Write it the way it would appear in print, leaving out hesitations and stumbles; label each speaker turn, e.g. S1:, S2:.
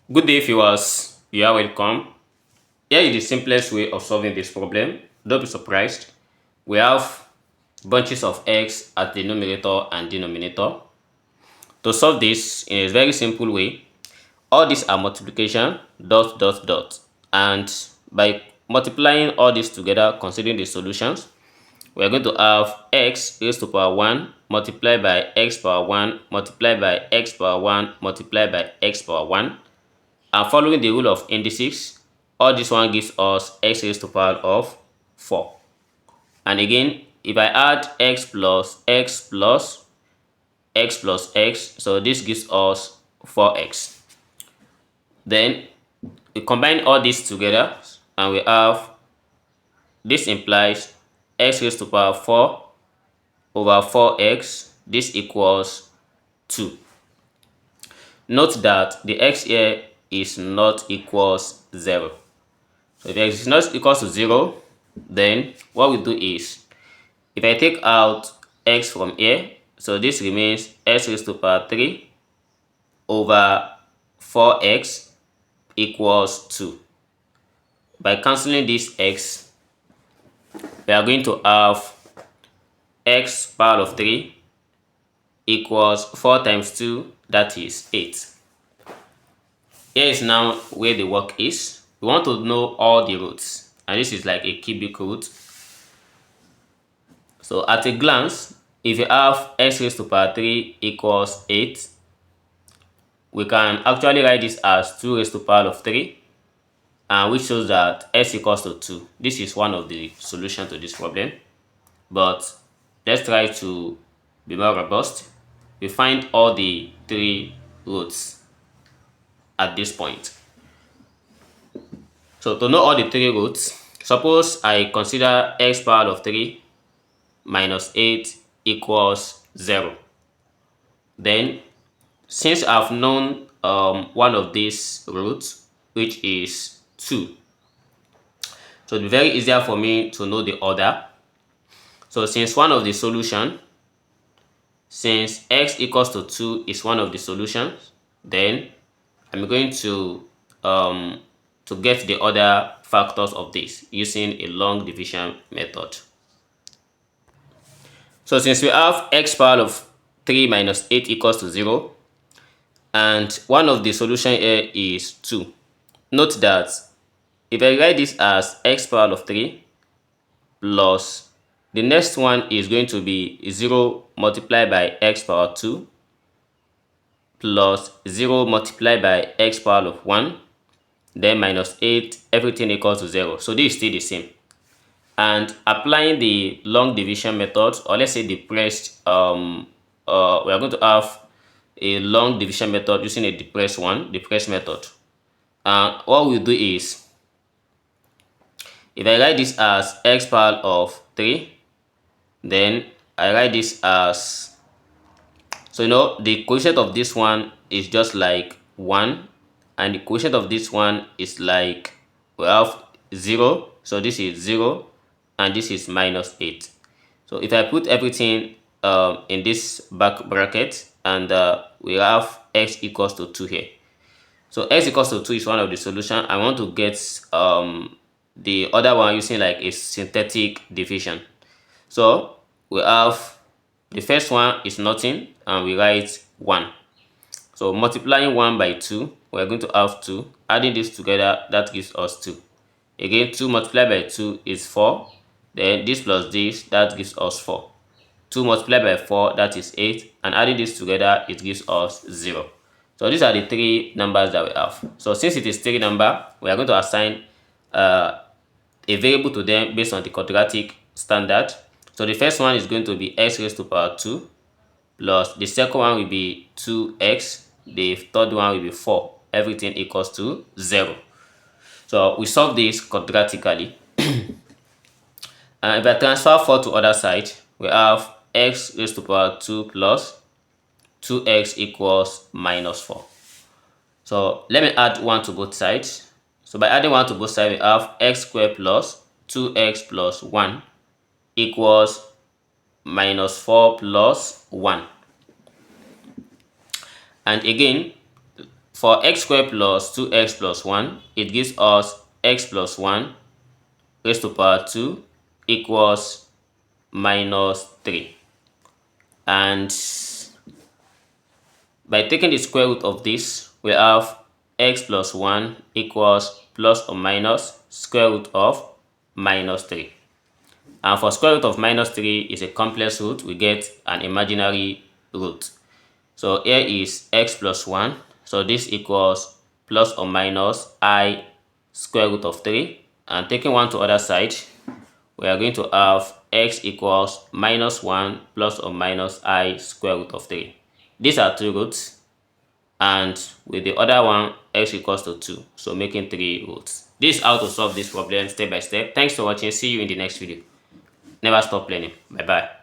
S1: Good day, viewers. You are welcome. Here is the simplest way of solving this problem. Don't be surprised. We have bunches of x at the numerator and denominator. To solve this in a very simple way, all these are multiplication, dot, dot, dot. And by multiplying all this together, considering the solutions, we are going to have x raised to power 1 multiplied by x power 1 multiplied by x power 1 multiplied by x power 1. And following the rule of indices, all this one gives us x raised to power of 4. And again, if I add x plus x plus x plus x, so this gives us 4x. Then we combine all this together and we have, this implies x raised to power 4 over 4x. This equals 2. Note that the x here is not equals 0. So if x is not equals to 0, then what we do is, if I take out x from here, so this remains x raised to power 3 over 4x equals 2. By cancelling this x, we are going to have x power of 3 equals 4 times 2, that is 8. Here is now where the work is. We want to know all the roots, and this is like a cubic root. So at a glance, if you have x raised to power 3 equals 8, we can actually write this as 2 raised to power of 3, and which shows that x equals to 2. This is one of the solutions to this problem, but let's try to be more robust. We find all the 3 roots at this point. So to know all the 3 roots, suppose I consider x power of 3 minus 8 equals 0. Then, since I've known one of these roots, which is 2, so it'll be very easier for me to know the other. So since one of the solution, since x equals to 2 is one of the solutions, then I'm going to get the other factors of this using a long division method. So since we have x power of 3 minus 8 equals to 0, and one of the solution here is 2, note that if I write this as x power of 3 plus, the next one is going to be 0 multiplied by x power 2 plus 0 multiplied by x power of 1, then minus 8, everything equals to 0. So this is still the same. And applying the long division method, or let's say depressed, we are going to have a long division method using a depressed method. And what we'll do is, if I write this as x power of 3, then I write this as, so the coefficient of this one is just like 1, and the coefficient of this one is like, we have 0, so this is 0, and this is minus 8. So if I put everything in this back bracket, and we have x equals to 2 here. So x equals to 2 is one of the solution. I want to get the other one using like a synthetic division. So we have, the first one is nothing, and we write 1. So multiplying 1 by 2, we're going to have 2. Adding this together, that gives us 2. Again, 2 multiplied by 2 is 4. Then this plus this, that gives us 4. 2 multiplied by 4, that is 8. And adding this together, it gives us 0. So these are the 3 numbers that we have. So since it is 3 number, we are going to assign a variable to them based on the quadratic standard. So the first one is going to be x raised to power 2, plus the second one will be 2x, the third one will be 4. Everything equals to 0. So we solve this quadratically. And if I transfer 4 to other side, we have x raised to power 2 plus 2x equals minus 4. So let me add 1 to both sides. So by adding 1 to both sides, we have x squared plus 2x plus 1 equals minus 4 plus 1. And again, For x squared plus 2x plus 1, it gives us x plus 1 raised to power 2 equals minus 3. And by taking the square root of this, we have x plus 1 equals plus or minus square root of minus 3. And for square root of minus 3 is a complex root, we get an imaginary root. So here is x plus 1. So this equals plus or minus I square root of 3. And taking 1 to other side, we are going to have x equals minus 1 plus or minus I square root of 3. These are two roots. And with the other one, x equals to 2. So making 3 roots. This is how to solve this problem step by step. Thanks for watching. See you in the next video. Never stop learning. Bye bye.